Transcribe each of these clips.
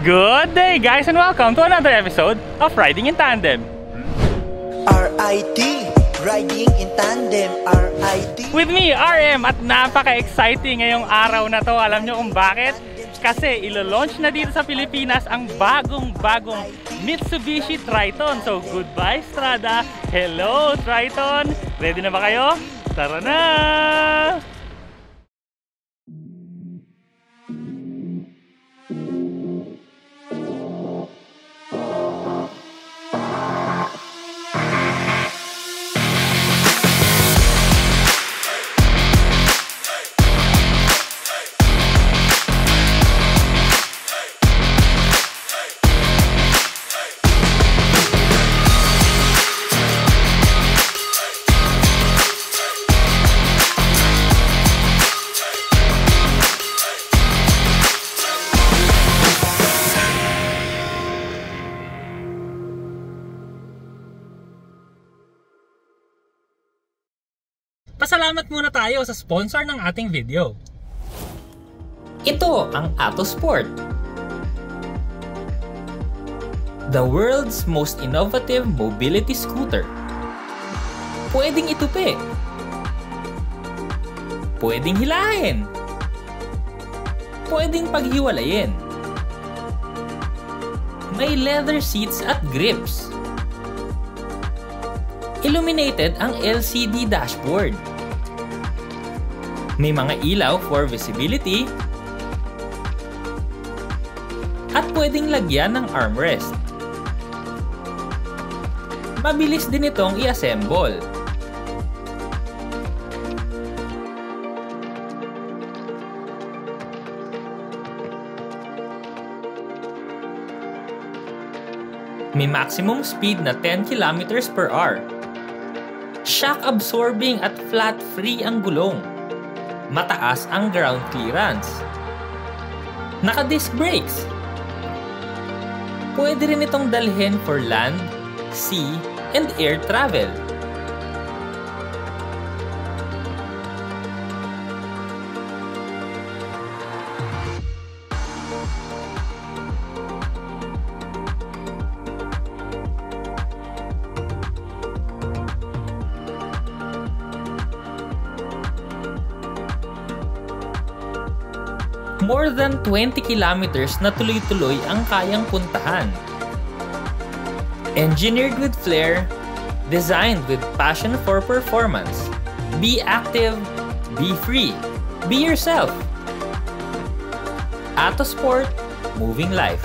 Good day guys and welcome to another episode of Riding in Tandem. RIT, Riding in Tandem, RIT. With me, RM, at napaka-exciting ngayong araw na to. Alam nyo kung bakit? Kasi ilo-launch na dito sa Pilipinas ang bagong-bagong Mitsubishi Triton. So goodbye Strada, hello Triton. Ready na ba kayo? Tara na! Pasalamat muna tayo sa sponsor ng ating video. Ito ang Attosport, the world's most innovative mobility scooter. Pwedeng itupi, pwedeng hilahin, pwedeng paghiwalayin. May leather seats at grips. Illuminated ang LCD dashboard. May mga ilaw for visibility. At pwedeng lagyan ng armrest. Mabilis din itong i-assemble. May maximum speed na 10 km/h. Shock absorbing at flat free ang gulong. Mataas ang ground clearance. Naka-disc brakes. Pwede rin itong dalhin for land, sea, and air travel. More than 20 kilometers na tuloy-tuloy ang kayang puntahan. Engineered with flair, designed with passion for performance. Be active, be free, be yourself. Attosport, moving life.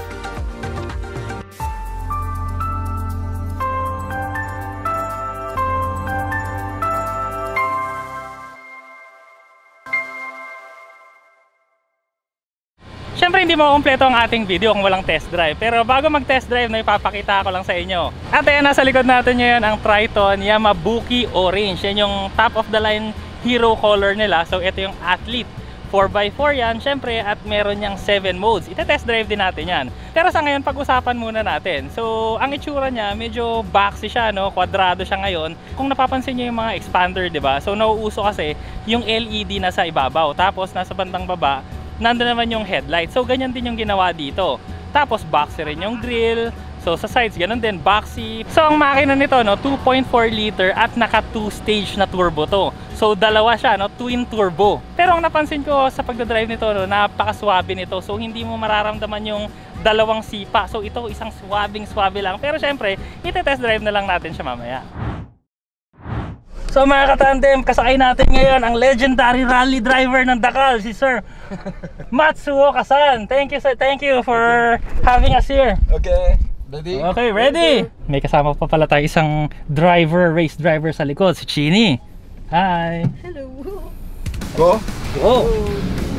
Siyempre hindi makumpleto ang ating video kung walang test drive. Pero bago mag-test drive, na ipapakita ko lang sa inyo. At ayan, nasa likod natin ngayon ang Triton Yamabuki Orange. Yan yung top of the line hero color nila. So ito yung Athlete 4x4 yan, syempre, at meron niyang 7 modes. Ita-test drive din natin yan. Pero sa ngayon, pag-usapan muna natin. So ang itsura niya, medyo boxy siya, no? Kwadrado siya ngayon. Kung napapansin niyo yung mga expander, di ba? So nauuso kasi yung LED na sa ibabaw. Tapos nasa bandang baba, nandun naman yung headlight. So ganyan din yung ginawa dito. Tapos boxy rin yung grill. So sa sides ganun din, boxy. So ang makina nito, no, 2.4 liter at naka 2-stage na turbo to. So dalawa siya, no, twin turbo. Pero ang napansin ko sa pagdadrive nito, no, napakaswabe nito. So hindi mo mararamdaman yung dalawang sipa. So ito isang swabing-swabe lang. Pero syempre, ite-test drive na lang natin siya mamaya. So mga katandem, kasakay natin ngayon ang legendary rally driver ng Dakal, si Sir Matsuo Kasan. Thank you for having us here. Okay, ready? Okay, ready. May kasama pa pala tayo isang race driver sa likod, si Chini. Hi. Hello. Go. Go.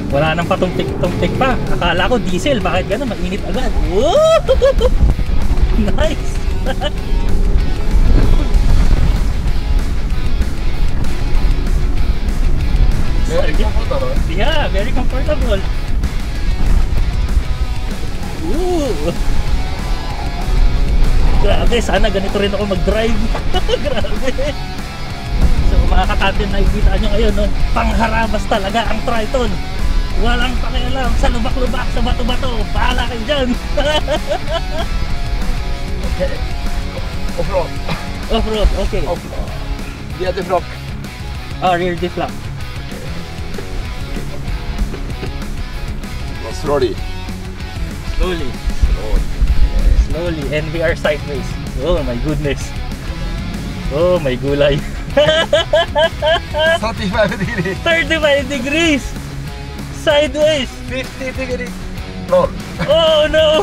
Wala nang patumpik-tumpik pa. Akala ko diesel, bakit gano'n? Mainit agad. Woo! Nice. Very comfortable. Yeah, very comfortable. Ooh. Grabe, sana ganito rin ako mag-drive. Grabe. So mga katandem, nakikita nyo ngayon, no? Pangharabas talaga ang Triton. Walang pakialam sa lubak-lubak, sa bato-bato. Bahala kayo dyan. Okay. Off-road. Off-road, okay. Off-road. Via the block. Rear diff lock. Slowly. Slowly. Slowly. And we are sideways. Oh my goodness. Oh my gulay. 35 degrees. 35 degrees. Sideways. 50 degrees. Roll. Oh no.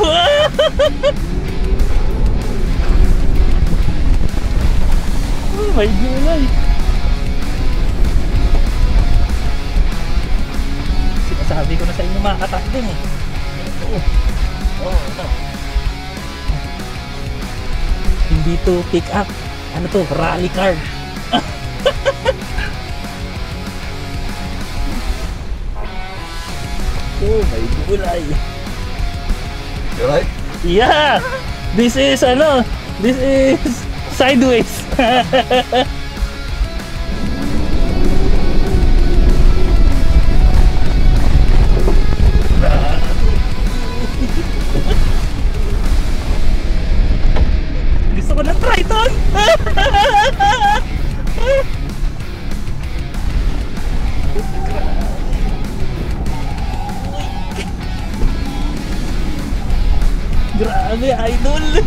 Oh my gulay. Sinasabi ko na sa inyo mga katakding eh. Ito. Hindi to pick up. Ano to? Rally car. Oh my gulay. You right? Yeah. This is This is sideways. Gusto ko ng Triton. Grabe, idol.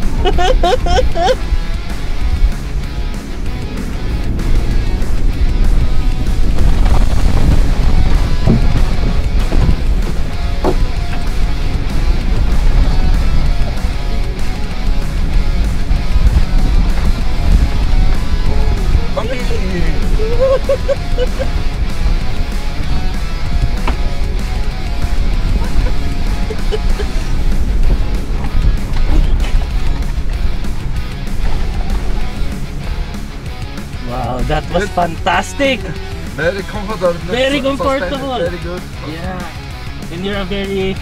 Wow, that was fantastic. Very comfortable. Very comfortable. Very good. Yeah. And you're a very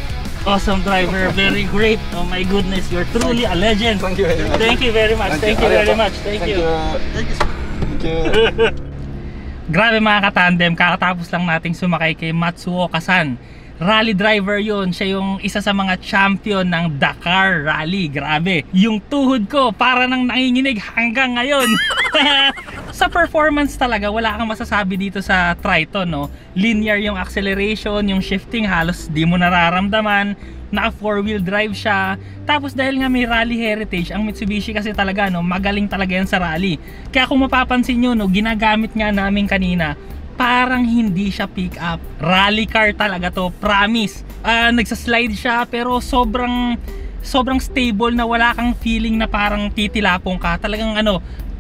awesome driver. Very great. Oh my goodness, you're truly a legend. Thank you very much. Thank you very much. Thank you very much. Thank you. Thank you. Grabe mga katandem, kakatapos lang nating sumakay kay Matsuoka-san. Rally driver yon, siya yung isa sa mga champion ng Dakar Rally. Grabe, yung tuhod ko para nang nanginginig hanggang ngayon. Sa performance talaga, wala kang masasabi dito sa Triton, no? Linear yung acceleration, yung shifting halos di mo nararamdaman. Naka 4-wheel drive siya. Tapos dahil nga may rally heritage, ang Mitsubishi kasi talaga, no, magaling talaga yan sa rally. Kaya kung mapapansin nyo, no, ginagamit nga namin kanina, parang hindi siya pick up. Rally car talaga to, promise. Nagsaslide siya pero sobrang stable na wala kang feeling na parang titilapong ka. Talagang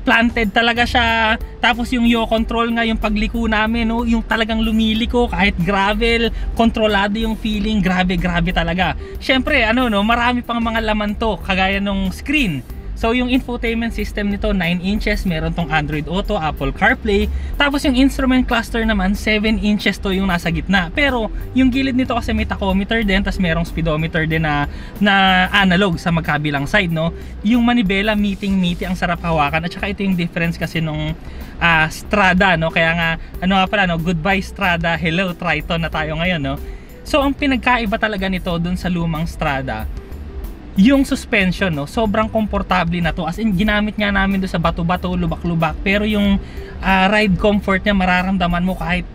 planted talaga siya. Tapos yung yaw control nga, yung pagliko namin, no, yung talagang lumiliko kahit gravel, kontrolado yung feeling. Grabe talaga. Syempre marami pang mga laman to, kagaya nung screen. So yung infotainment system nito 9 inches, meron tong Android Auto, Apple CarPlay. Tapos yung instrument cluster naman 7 inches to yung nasa gitna. Pero yung gilid nito kasi may tachometer din, tapos merong speedometer din na analog sa magkabilang side, no. Yung manibela meaty ang sarap hawakan. At saka ito yung difference kasi nung Strada, no. Kaya nga goodbye Strada, hello Triton na tayo ngayon, no. So ang pinagkaiba talaga nito dun sa lumang Strada, yung suspension, no, sobrang komportable na to. As in, ginamit nga namin doon sa bato-bato, lubak-lubak. Pero yung ride comfort niya, mararamdaman mo kahit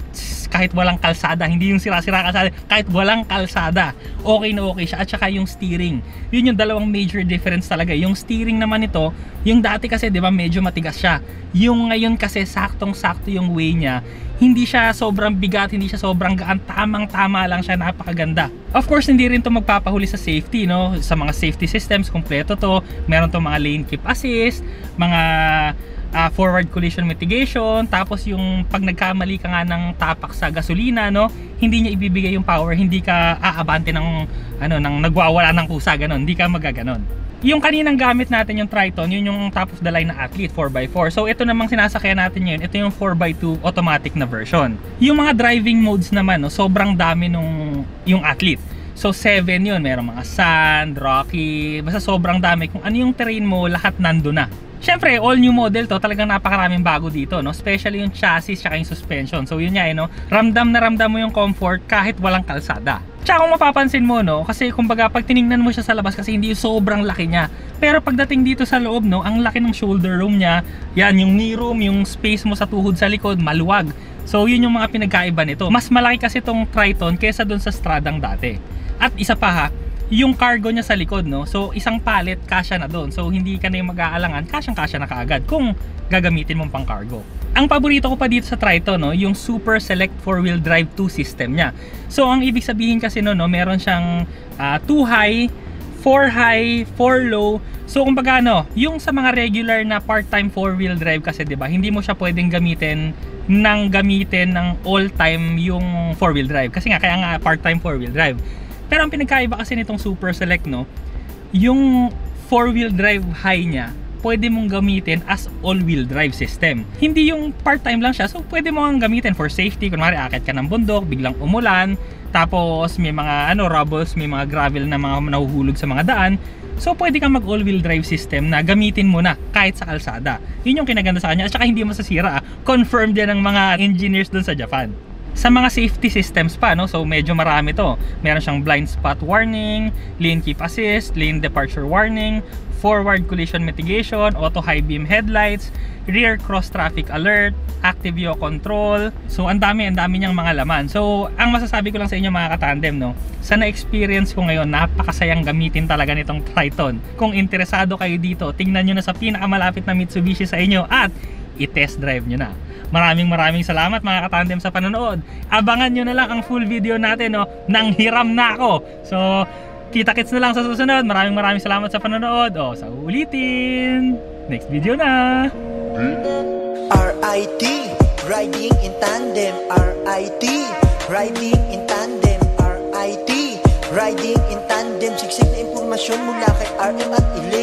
walang kalsada. Hindi yung sira-sira kalsada, kahit walang kalsada, okay na okay siya. At saka yung steering, yun yung dalawang major difference talaga. Yung steering naman ito, yung dati kasi, di ba, medyo matigas siya. Yung ngayon kasi, saktong-sakto yung way niya. Hindi siya sobrang bigat, hindi siya sobrang gaan, tamang-tama lang siya, napakaganda. Of course, hindi rin to magpapahuli sa safety, no? Sa mga safety systems, kompleto to. Meron to mga lane keep assist, mga forward collision mitigation. Tapos yung pag nagkamali ka nga ng tapak sa gasolina, no, hindi niya ibibigay yung power, hindi ka aabante ng nagwawala ng kusa, ganon, hindi ka magaganon. Yung kaninang gamit natin yung Triton, yun yung top of the line na Athlete 4x4. So ito namang sinasakyan natin ngayon, ito yung 4x2 automatic na version. Yung mga driving modes naman, no, sobrang dami yung Athlete. So 7 yun, merong mga sand, rocky, basta sobrang dami. Kung ano yung terrain mo, lahat nando na. Syempre, all new model to, talagang napakaraming bago dito, no? Especially yung chassis at yung suspension. So yun nga, no? Ramdam na ramdam mo yung comfort kahit walang kalsada. Tsaka kung mapapansin mo, no? Kasi kumbaga pag tiningnan mo siya sa labas kasi hindi sobrang laki niya. Pero pagdating dito sa loob, no? Ang laki ng shoulder room niya. Yan, yung knee room, yung space mo sa tuhod sa likod, maluwag. So yun yung mga pinagkaiba nito. Mas malaki kasi tong Triton kesa dun sa Stradang dati. At isa pa ha, yung cargo niya sa likod, no? So isang pallet kasya na doon. So hindi ka na yung mag-aalangan, kasyang-kasya na kaagad kung gagamitin mong pang cargo. Ang paborito ko pa dito sa Triton, no, yung Super Select 4-wheel drive 2 system niya. So ang ibig sabihin kasi no, meron siyang 2 high, 4 high, 4 low. So kumbaga no, yung sa mga regular na part-time 4-wheel drive kasi 'di ba, hindi mo siya pwedeng gamitin ng all-time yung 4-wheel drive kasi nga kaya nga part-time 4-wheel drive. Pero ang pinagkaiba kasi nitong Super Select, no, yung 4-wheel drive high niya, pwede mong gamitin as all-wheel drive system. Hindi yung part-time lang siya, so pwede mo ang gamitin for safety. Kunwari, akit ka ng bundok, biglang umulan, tapos may mga rubbles, may mga gravel na mga nahuhulog sa mga daan. So pwede kang mag all-wheel drive system na gamitin mo na kahit sa kalsada. Yun yung kinaganda sa kanya, at saka hindi masasira. Confirmed yan ng mga engineers dun sa Japan. Sa mga safety systems pa, no, so medyo marami to. Meron siyang blind spot warning, lane keep assist, lane departure warning, forward collision mitigation, auto high beam headlights, rear cross traffic alert, active yaw control. So ang dami niyang mga laman. So ang masasabi ko lang sa inyo mga katandem, no, sa na-experience ko ngayon, napakasayang gamitin talaga nitong Triton. Kung interesado kayo dito, tingnan nyo na sa pinakamalapit na Mitsubishi sa inyo at i-test drive nyo na. Maraming salamat mga katandem sa panonood. Abangan nyo na lang ang full video natin, no, nang hiram na ako. So kita-kits na lang sa susunod. Maraming salamat sa panonood. Sa ulitin, next video na. RIT, riding in tandem. RIT, riding in tandem. RIT, riding in tandem. Siksik na impormasyon mula kay RM at Ile.